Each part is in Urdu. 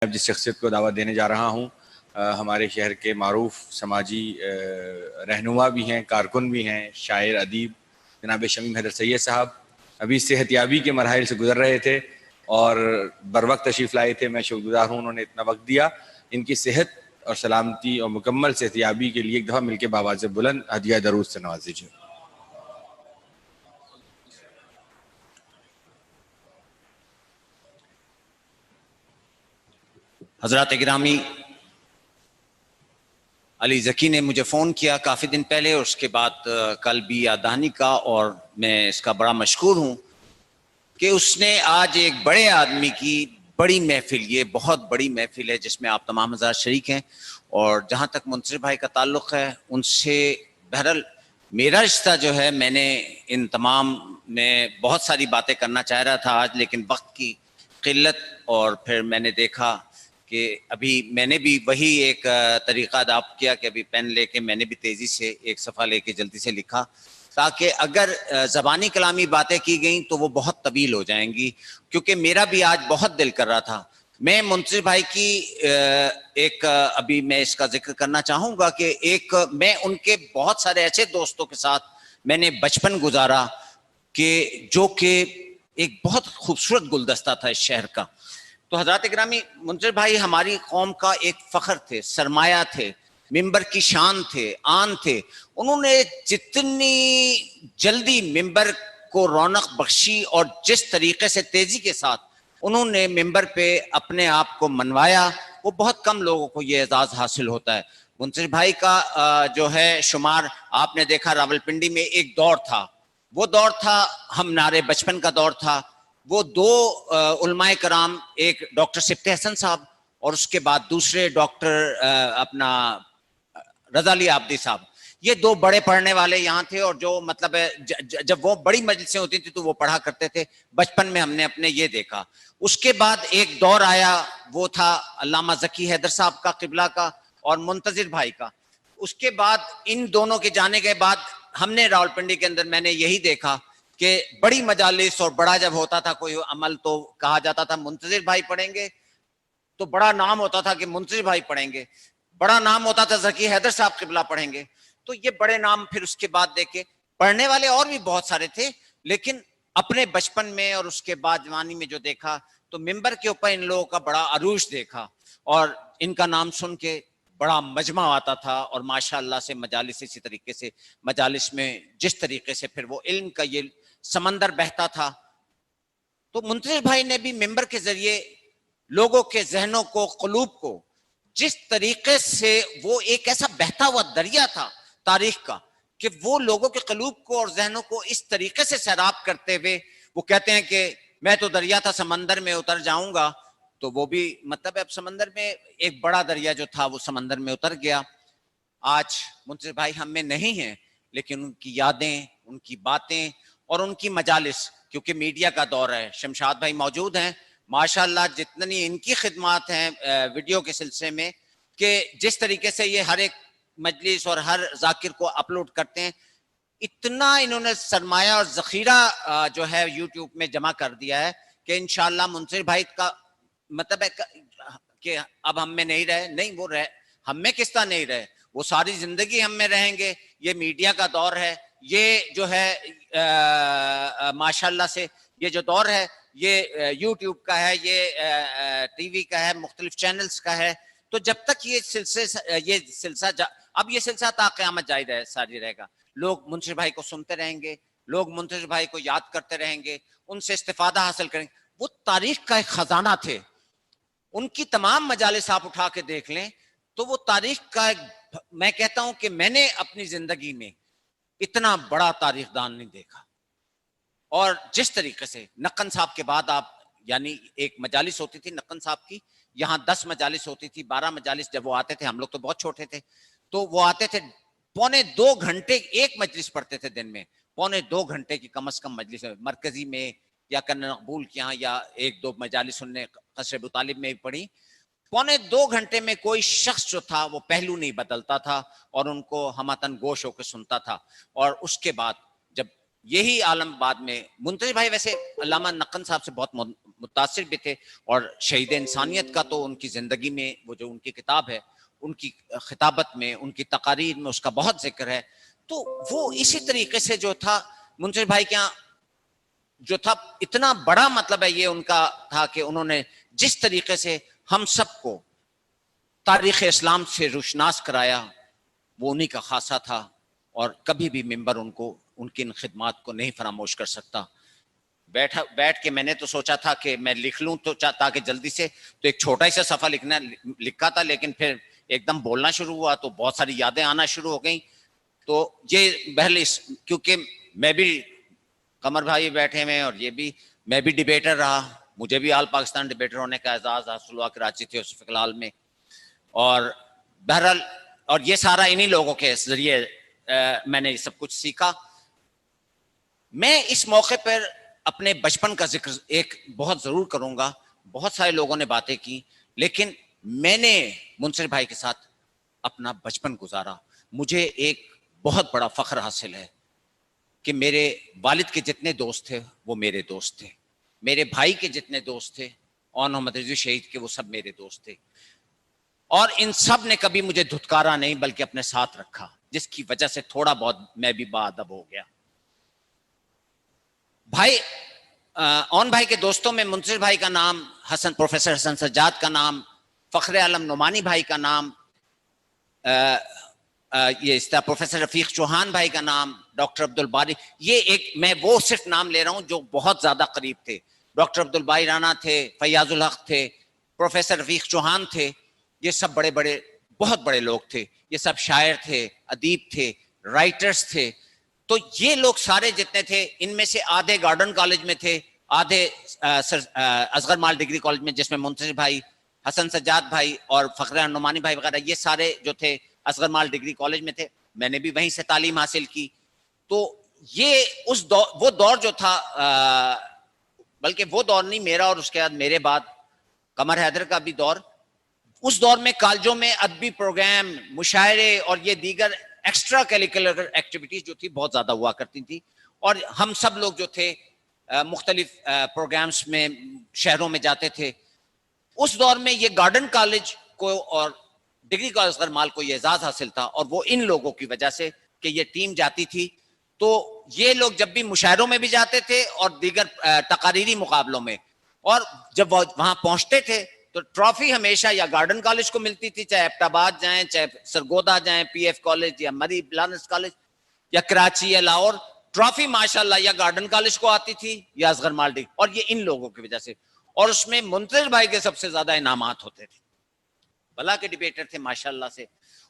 اب جس شخصیت کو دعوت دینے جا رہا ہوں ہمارے شہر کے معروف سماجی رہنما بھی ہیں، کارکن بھی ہیں، شاعر ادیب جناب شمیم حیدر سید صاحب ابھی صحتیابی کے مراحل سے گزر رہے تھے اور بر وقت تشریف لائے تھے. میں شکر گزار ہوں انہوں نے اتنا وقت دیا. ان کی صحت اور سلامتی اور مکمل صحتیابی کے لیے ایک دفعہ مل کے بآواز بلند ہدیہ درود سے نواز دیجیے. حضرات گرامی، علی ذکی نے مجھے فون کیا کافی دن پہلے، اور اس کے بعد کل بھی یاددہانی کا، اور میں اس کا بڑا مشکور ہوں کہ اس نے آج ایک بڑے آدمی کی بڑی محفل، یہ بہت بڑی محفل ہے جس میں آپ تمام حضرات شریک ہیں. اور جہاں تک منصر بھائی کا تعلق ہے، ان سے بہرحال میرا رشتہ جو ہے، میں نے ان تمام میں بہت ساری باتیں کرنا چاہ رہا تھا آج، لیکن وقت کی قلت، اور پھر میں نے دیکھا کہ ابھی میں نے بھی وہی ایک طریقہ اڈاپٹ کیا کہ ابھی پین لے کے میں نے بھی تیزی سے ایک صفحہ لے کے جلدی سے لکھا، تاکہ اگر زبانی کلامی باتیں کی گئیں تو وہ بہت طویل ہو جائیں گی، کیونکہ میرا بھی آج بہت دل کر رہا تھا. میں منصر بھائی کی ایک ابھی میں اس کا ذکر کرنا چاہوں گا کہ ایک میں ان کے بہت سارے ایسے دوستوں کے ساتھ میں نے بچپن گزارا کہ جو کہ ایک بہت خوبصورت گلدستہ تھا اس شہر کا. تو حضرات گرامی، منصر بھائی ہماری قوم کا ایک فخر تھے، سرمایہ تھے، ممبر کی شان تھے، آن تھے. انہوں نے جتنی جلدی ممبر کو رونق بخشی اور جس طریقے سے تیزی کے ساتھ انہوں نے ممبر پہ اپنے آپ کو منوایا، وہ بہت کم لوگوں کو یہ اعزاز حاصل ہوتا ہے. منصر بھائی کا جو ہے شمار آپ نے دیکھا، راولپنڈی میں ایک دور تھا، وہ دور تھا ہمارے بچپن کا دور تھا. وہ دو علماء کرام، ایک ڈاکٹر سبط حسن صاحب اور اس کے بعد دوسرے ڈاکٹر اپنا رضا علی عابدی صاحب، یہ دو بڑے پڑھنے والے یہاں تھے. اور جو مطلب ہے جب وہ بڑی مجلسیں ہوتی تھی تو وہ پڑھا کرتے تھے. بچپن میں ہم نے اپنے یہ دیکھا. اس کے بعد ایک دور آیا، وہ تھا علامہ ذکی حیدر صاحب کا، قبلہ کا، اور منتظر بھائی کا. اس کے بعد ان دونوں کے جانے کے بعد ہم نے راولپنڈی کے اندر میں نے یہی دیکھا کہ بڑی مجالس اور بڑا جب ہوتا تھا کوئی عمل تو کہا جاتا تھا منتظر بھائی پڑھیں گے، تو بڑا نام ہوتا تھا کہ منتظر بھائی پڑھیں گے. بڑا نام ہوتا تھا ذکی حیدر صاحب قبلہ پڑھیں گے. تو یہ بڑے نام پھر اس کے بعد دیکھے. پڑھنے والے اور بھی بہت سارے تھے، لیکن اپنے بچپن میں اور اس کے بعد جوانی میں جو دیکھا تو ممبر کے اوپر ان لوگوں کا بڑا عروج دیکھا، اور ان کا نام سن کے بڑا مجمع آتا تھا. اور ماشاءاللہ سے مجالس اسی طریقے سے، مجالس میں جس طریقے سے پھر وہ علم کا یہ سمندر بہتا تھا. تو منتظر بھائی نے بھی ممبر کے ذریعے لوگوں کے ذہنوں کو، قلوب کو، جس طریقے سے وہ ایک ایسا بہتا ہوا دریا تھا تاریخ کا کہ وہ لوگوں کے قلوب کو اور ذہنوں کو اس طریقے سے سیراب کرتے ہوئے، وہ کہتے ہیں کہ میں تو دریا تھا، سمندر میں اتر جاؤں گا. تو وہ بھی مطلب اب سمندر میں ایک بڑا دریا جو تھا وہ سمندر میں اتر گیا. آج منصر بھائی ہم میں نہیں ہیں، لیکن ان کی یادیں، ان کی باتیں اور ان کی مجالس، کیونکہ میڈیا کا دور ہے، شمشاد بھائی موجود ہیں ماشاءاللہ، جتنی ان کی خدمات ہیں ویڈیو کے سلسلے میں، کہ جس طریقے سے یہ ہر ایک مجلس اور ہر ذاکر کو اپلوڈ کرتے ہیں، اتنا انہوں نے سرمایہ اور ذخیرہ جو ہے یوٹیوب میں جمع کر دیا ہے کہ انشاءاللہ منصر بھائی کا مطلب ہے کہ اب ہم میں نہیں رہے. نہیں، وہ ہم میں کس طرح نہیں رہے، وہ ساری زندگی ہم میں رہیں گے. یہ میڈیا کا دور ہے، یہ جو ہے ماشاءاللہ سے یہ جو دور ہے یہ یوٹیوب کا ہے، یہ ٹی وی کا ہے، مختلف چینلز کا ہے. تو جب تک یہ سلسلہ اب یہ سلسلہ تا قیامت جاری رہے گا. لوگ منصر بھائی کو سنتے رہیں گے، لوگ منصر بھائی کو یاد کرتے رہیں گے، ان سے استفادہ حاصل کریں گے. وہ تاریخ کا ایک خزانہ تھے. ان کی تمام مجالس آپ اٹھا کے دیکھ لیں تو وہ تاریخ کا ایک، میں کہتا ہوں کہ میں نے اپنی زندگی میں اتنا بڑا تاریخ دان نہیں دیکھا. اور جس طریقے سے نقن صاحب کے بعد آپ، یعنی ایک مجالس ہوتی تھی نقن صاحب کی، یہاں 10 مجالس ہوتی تھی، 12 مجالس. جب وہ آتے تھے، ہم لوگ تو بہت چھوٹے تھے، تو وہ آتے تھے 2.25 گھنٹے ایک مجلس پڑھتے تھے دن میں. 2.25 گھنٹے کی کم از کم مجلس مرکزی میں یا کرن مقبول کے یہاں، یا 1-2 مجالس انہوں نے قصر ابو طالب میں پڑھی. 2.25 گھنٹے میں کوئی شخص جو تھا وہ پہلو نہیں بدلتا تھا اور ان کو ہمتن گوش ہو کے سنتا تھا. اور اس کے بعد جب یہی عالم بعد میں منتظر بھائی ویسے علامہ نقن صاحب سے بہت متاثر بھی تھے, اور شہید انسانیت کا تو ان کی زندگی میں وہ جو ان کی کتاب ہے, ان کی خطابت میں, ان کی تقاریر میں اس کا بہت ذکر ہے. تو وہ اسی طریقے سے جو تھا منتظر بھائی کے یہاں جو تھا اتنا بڑا مطلب ہے یہ ان کا تھا کہ انہوں نے جس طریقے سے ہم سب کو تاریخ اسلام سے روشناس کرایا وہ انہی کا خاصہ تھا, اور کبھی بھی ممبر ان کو ان کی ان خدمات کو نہیں فراموش کر سکتا. بیٹھ کے میں نے تو سوچا تھا کہ میں لکھ لوں تو تاکہ جلدی سے, تو ایک چھوٹا ہی سا صفحہ لکھا تھا, لیکن پھر ایک دم بولنا شروع ہوا تو بہت ساری یادیں آنا شروع ہو گئیں. تو یہ بہل کیونکہ میں بھی قمر بھائی بیٹھے ہوئے اور یہ بھی میں بھی ڈیبیٹر رہا, مجھے بھی آل پاکستان ڈیبیٹر ہونے کا اعزاز حاصل ہوا کراچی تھے اس فی الحال میں, اور بہرحال اور یہ سارا انہی لوگوں کے ذریعے میں نے سب کچھ سیکھا. میں اس موقع پر اپنے بچپن کا ذکر ایک بہت ضرور کروں گا. بہت سارے لوگوں نے باتیں کی, لیکن میں نے منصر بھائی کے ساتھ اپنا بچپن گزارا. مجھے ایک بہت بڑا فخر حاصل ہے کہ میرے والد کے جتنے دوست تھے وہ میرے دوست تھے, میرے بھائی کے جتنے دوست تھے اون محمد رضوی شہید کے وہ سب میرے دوست تھے, اور ان سب نے کبھی مجھے دھتکارا نہیں بلکہ اپنے ساتھ رکھا, جس کی وجہ سے تھوڑا بہت میں بھی باادب ہو گیا. بھائی اون بھائی کے دوستوں میں منصر بھائی کا نام, پروفیسر حسن سجاد کا نام, فخر عالم نعمانی بھائی کا نام, یہ پروفیسر رفیق چوہان بھائی کا نام, ڈاکٹر عبدالباری, یہ ایک میں وہ صرف نام لے رہا ہوں جو بہت زیادہ قریب تھے. ڈاکٹر عبدالباری رانا تھے, فیاض الحق تھے, پروفیسر رفیق چوہان تھے, یہ سب بڑے بڑے بہت بڑے لوگ تھے. یہ سب شاعر تھے, ادیب تھے, رائٹرز تھے. تو یہ لوگ سارے جتنے تھے ان میں سے آدھے گارڈن کالج میں تھے, آدھے اصغر مال ڈگری کالج میں جس میں منتصر بھائی, حسن سجاد بھائی اور فخر نعمانی بھائی وغیرہ یہ سارے جو تھے اصغر مال ڈگری کالج میں تھے. میں نے بھی وہیں سے تعلیم حاصل کی. تو یہ اس دور, وہ دور جو تھا, بلکہ وہ دور نہیں, میرا اور اس کے بعد میرے بعد قمر حیدر کا بھی دور, اس دور میں کالجوں میں ادبی پروگرام, مشاعرے اور یہ دیگر ایکسٹرا کیریکولر ایکٹیویٹیز جو تھی بہت زیادہ ہوا کرتی تھی, اور ہم سب لوگ جو تھے مختلف پروگرامز میں شہروں میں جاتے تھے. اس دور میں یہ گارڈن کالج کو اور ڈگری کالج اصغر مال کو یہ اعزاز حاصل تھا, اور وہ ان لوگوں کی وجہ سے کہ یہ ٹیم جاتی تھی. تو یہ لوگ جب بھی مشاعروں میں بھی جاتے تھے اور دیگر تقاریری مقابلوں میں, اور جب وہ وہاں پہنچتے تھے تو ٹرافی ہمیشہ یا گارڈن کالج کو ملتی تھی, چاہے ایبٹ آباد جائیں, چاہے سرگودا جائیں, پی ایف کالج یا مری لارنس کالج یا کراچی یا لاہور, ٹرافی ماشاءاللہ یا گارڈن کالج کو آتی تھی یا اصغر مال ڈگری, اور یہ ان لوگوں کی وجہ سے. اور اس میں منتظر بھائی کے سب سے زیادہ انعامات ہوتے تھے. بلا کے ڈیبیٹر تھے ماشاءاللہ سے,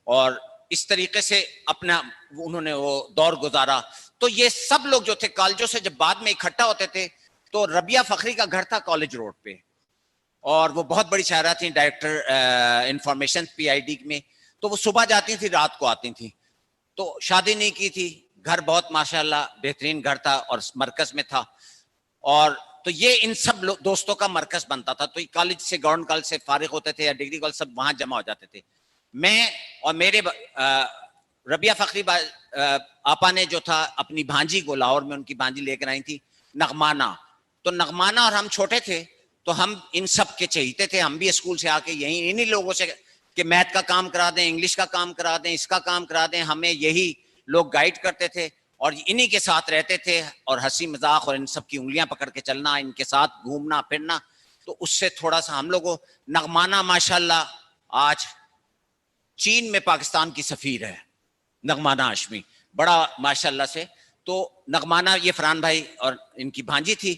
اور اس طریقے سے اپنا انہوں نے وہ دور گزارا. تو یہ سب لوگ جو تھے کالجوں سے جب بعد میں اکٹھا ہوتے تھے, تو ربیہ فخری کا گھر تھا کالج روڈ پہ, اور وہ بہت بڑی شاعرہ تھیں, director information P I D میں. تو وہ صبح جاتی تھی, رات کو آتی تھیں. تو شادی نہیں کی تھی, گھر بہت ماشاءاللہ بہترین گھر تھا اور مرکز میں تھا, اور تو یہ ان سب دوستوں کا مرکز بنتا تھا. تو کالج سے, گورنمنٹ کالج سے فارغ ہوتے تھے یا ڈگری کالج, سب وہاں جمع ہو جاتے تھے. میں اور میرے ربیہ فخری آپا نے جو تھا اپنی بھانجی کو, لاہور میں ان کی بھانجی لے کر آئی تھی نغمانہ. تو نغمانہ اور ہم چھوٹے تھے تو ہم ان سب کے چہیتے تھے. ہم بھی اسکول سے آ کے یہی انہی لوگوں سے کہ میتھ کا کام کرا دیں, انگلش کا کام کرا دیں, اس کا کام کرا دیں, ہمیں یہی لوگ گائیڈ کرتے تھے, اور انہی کے ساتھ رہتے تھے. اور ہنسی مذاق اور ان سب کی انگلیاں پکڑ کے چلنا, ان کے ساتھ گھومنا پھرنا, تو اس سے تھوڑا سا ہم لوگوں. نغمانہ ماشاءاللہ آج چین میں پاکستان کی سفیر ہے, نغمانہ ہاشمی, بڑا ماشاءاللہ سے. تو نغمانہ یہ فرحان بھائی اور ان کی بھانجی تھی,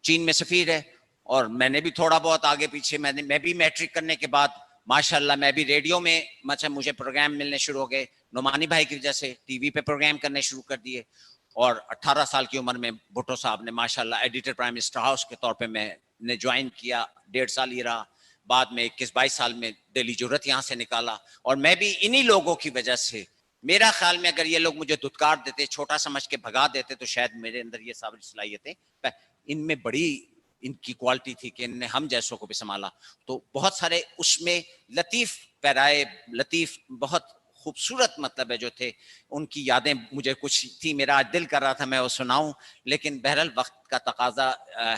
چین میں سفیر ہے. اور میں نے بھی تھوڑا بہت آگے پیچھے, میں بھی میٹرک کرنے کے بعد ماشاءاللہ میں بھی ریڈیو میں مجھے پروگرام ملنے شروع ہو گئے. نعمانی بھائی کی وجہ سے ٹی وی پہ پروگرام کرنے شروع کر دیے. اور 18 سال کی عمر میں بھٹو صاحب نے ماشاءاللہ ایڈیٹر پرائم منسٹر ہاؤس کے طور پہ میں نے جوائن کیا, 1.5 سال ہی رہا. بعد میں 21-22 سال میں دہلی جرت یہاں سے نکالا. اور میں بھی انہی لوگوں کی وجہ سے, میرا خیال میں اگر یہ لوگ مجھے دھتکار دیتے, چھوٹا سمجھ کے بھگا دیتے, تو شاید میرے اندر یہ ساری صلاحیتیں, ان میں بڑی ان کی کوالٹی تھی کہ ان نے ہم جیسوں کو بھی سنبھالا. تو بہت سارے اس میں لطیف پیرائے, لطیف بہت خوبصورت مطلب ہے جو تھے ان کی یادیں مجھے کچھ تھی، میرا آج دل کر رہا تھا میں وہ سناؤں، لیکن بہرحال وقت کا تقاضا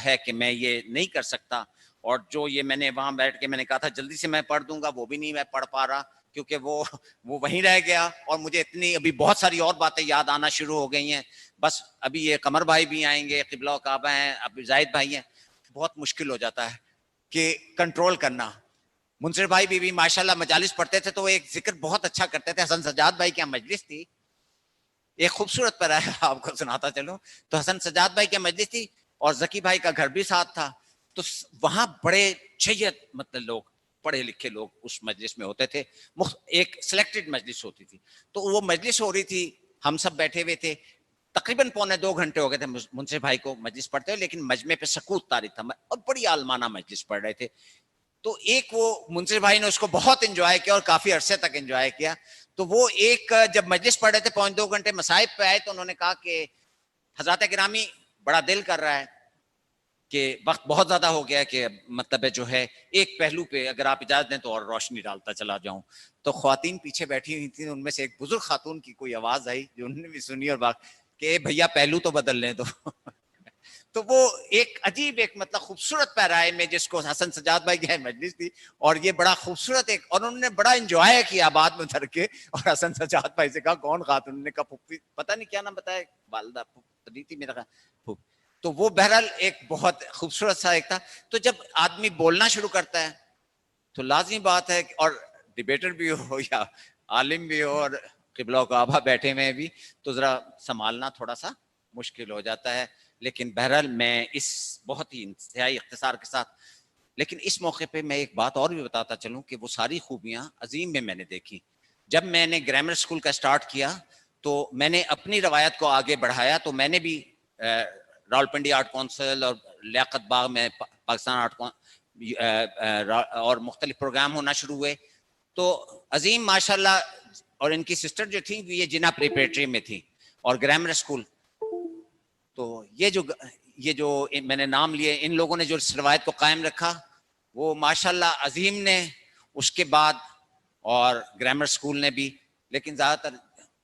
ہے کہ میں یہ نہیں کر سکتا. اور جو یہ میں نے وہاں بیٹھ کے میں نے کہا تھا جلدی سے میں پڑھ دوں گا، وہ بھی نہیں میں پڑھ پا رہا کیونکہ وہ وہیں رہ گیا. اور مجھے اتنی ابھی بہت ساری اور باتیں یاد آنا شروع ہو گئی ہیں. بس ابھی یہ قمر بھائی بھی آئیں گے، قبلہ و کعبہ ہیں، ابھی زاہد بھائی ہیں، بہت مشکل ہو جاتا ہے کہ کنٹرول کرنا. منصر بھائی بھی ماشاءاللہ مجالس پڑھتے تھے تو ایک ذکر بہت اچھا کرتے تھے. حسن سجاد بھائی کی مجلس تھی، ایک خوبصورت پر ہے آپ کو سناتا چلوں. تو حسن سجاد بھائی کی مجلس تھی اور ذکی بھائی کا گھر بھی ساتھ تھا. تو وہاں بڑے جید مطلب لوگ، پڑھے لکھے لوگ اس مجلس میں ہوتے تھے. ایک سلیکٹڈ مجلس ہوتی تھی. تو وہ مجلس ہو رہی تھی، ہم سب بیٹھے ہوئے تھے. تقریباً 1.25 گھنٹے ہو گئے تھے منصر بھائی کو مجلس پڑھتے ہوئے، لیکن مجمع پہ سکوت طاری تھا اور بڑی عالمانہ مجلس پڑھ رہے تھے. تو ایک وہ منصر بھائی نے اس کو بہت انجوائے کیا اور کافی عرصے تک انجوائے کیا. تو وہ ایک جب مجلس پڑھ رہے تھے 1.25 گھنٹے مصائب پہ آئے تو انہوں نے کہا کہ حضرات گرامی بڑا دل کر رہا ہے کہ وقت بہت زیادہ ہو گیا کہ مطلب ہے جو ہے ایک پہلو پہ اگر آپ اجازت دیں تو اور روشنی ڈالتا چلا جاؤں. تو خواتین پیچھے بیٹھی ہوئی تھیں، ان میں سے ایک بزرگ خاتون کی کوئی آواز آئی جو انہوں نے بھی سنی اور بات کہ بھیا پہلو تو بدل لیں. تو وہ ایک عجیب ایک مطلب خوبصورت پیرائے میں جس کو حسن سجاد بھائی کی مجلس تھی اور یہ بڑا خوبصورت ایک، اور انہوں نے بڑا انجوائے کیا بعد میں اتر کے. اور حسن سجاد بھائی سے کہا کون خاتون؟ انہوں نے کہا پھپھی، پتہ نہیں کیا نام بتایا، والدہ تھی میرا خیال. تو وہ بہرحال ایک بہت خوبصورت سا ایک تھا. تو جب آدمی بولنا شروع کرتا ہے تو لازمی بات ہے، اور ڈیبیٹر بھی ہو یا عالم بھی ہو اور قبلہ و کعبہ بیٹھے میں بھی، تو ذرا سنبھالنا تھوڑا سا مشکل ہو جاتا ہے. لیکن بہرحال میں اس بہت ہی انتہائی اختصار کے ساتھ، لیکن اس موقع پہ میں ایک بات اور بھی بتاتا چلوں کہ وہ ساری خوبیاں عظیم میں نے دیکھی. جب میں نے گرامر اسکول کا اسٹارٹ کیا تو میں نے اپنی روایت کو آگے بڑھایا. تو میں نے بھی راولپنڈی آرٹ کونسل اور لیاقت باغ میں پاکستان آرٹ اور مختلف پروگرام ہونا شروع ہوئے. تو عظیم ماشاءاللہ، اور ان کی سسٹر جو تھی یہ جنا پریپریٹری میں تھی اور گرامر اسکول. تو یہ جو میں نے نام لیے، ان لوگوں نے جو اس روایت کو قائم رکھا وہ ماشاءاللہ عظیم نے. اس کے بعد اور گرامر اسکول نے بھی، لیکن زیادہ تر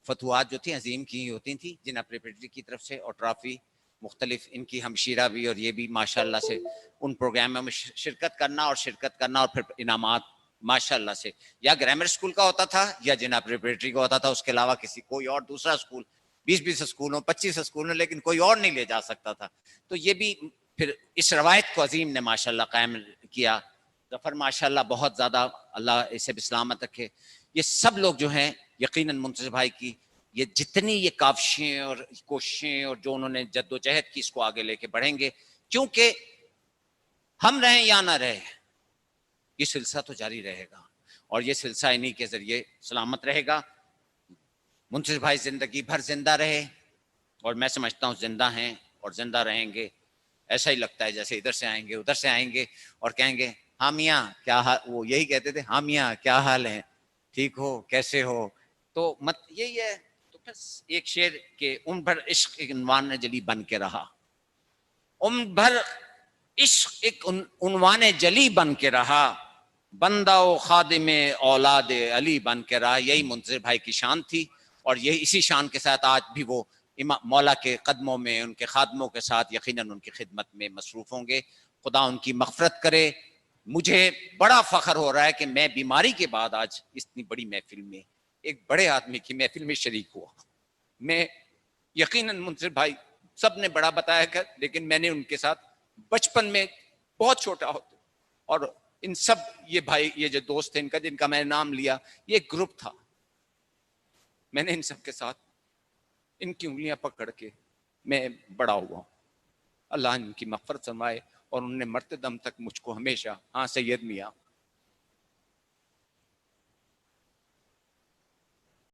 فتوحات جو تھیں عظیم کی ہوتی تھیں جنہ پریپریٹری کی طرف سے، اور ٹرافی مختلف ان کی ہمشیرہ بھی اور یہ بھی ماشاءاللہ سے ان پروگراموں میں شرکت کرنا اور پھر انعامات ماشاءاللہ سے یا گرامر اسکول کا ہوتا تھا یا جنہ پریپریٹری کا ہوتا تھا. اس کے علاوہ کسی کوئی اور دوسرا اسکول 20 اسکولوں 25 اسکولوں، لیکن کوئی اور نہیں لے جا سکتا تھا. تو یہ بھی پھر اس روایت کو عظیم نے ماشاءاللہ قائم کیا. ظفر ماشاءاللہ بہت زیادہ، اللہ اسے بھی سلامت رکھے. یہ سب لوگ جو ہیں یقیناً منتصر بھائی کی یہ جتنی یہ کاوشیں اور کوششیں اور جو انہوں نے جد و جہد کی اس کو آگے لے کے بڑھیں گے، کیونکہ ہم رہیں یا نہ رہے یہ سلسلہ تو جاری رہے گا اور یہ سلسلہ انہی کے ذریعے سلامت رہے گا. منصر بھائی زندگی بھر زندہ رہے اور میں سمجھتا ہوں زندہ ہیں اور زندہ رہیں گے. ایسا ہی لگتا ہے جیسے ادھر سے آئیں گے ادھر سے آئیں گے اور کہیں گے ہاں میاں کیا حال، وہ یہی کہتے تھے ہاں میاں کیا حال ہے، ٹھیک ہو، کیسے ہو. تو مت یہی ہے. تو پھر ایک شعر کہ عمر بھر عشق ایک عنوان جلی بن کے رہا، عمر بھر عشق ایک عنوان جلی بن کے رہا، بندہ و خادم اولاد علی بن کے رہا. یہی منتصر بھائی کی شان تھی اور یہی اسی شان کے ساتھ آج بھی وہ مولا کے قدموں میں ان کے خادموں کے ساتھ یقیناً ان کی خدمت میں مصروف ہوں گے. خدا ان کی مغفرت کرے. مجھے بڑا فخر ہو رہا ہے کہ میں بیماری کے بعد آج اتنی بڑی محفل میں ایک بڑے آدمی کی محفل میں شریک ہوا. میں یقیناً منصر بھائی سب نے بڑا بتایا کر، لیکن میں نے ان کے ساتھ بچپن میں بہت چھوٹا ہوتا، اور ان سب یہ بھائی یہ جو دوست تھے ان کا جن کا میں نے نام لیا یہ ایک گروپ تھا. میں نے ان سب کے ساتھ ان کی انگلیاں پکڑ کے میں بڑا ہوا. اللہ ان کی مغفرت فرمائے اور انہوں نے مرتے دم تک مجھ کو ہمیشہ ہاں سید میاں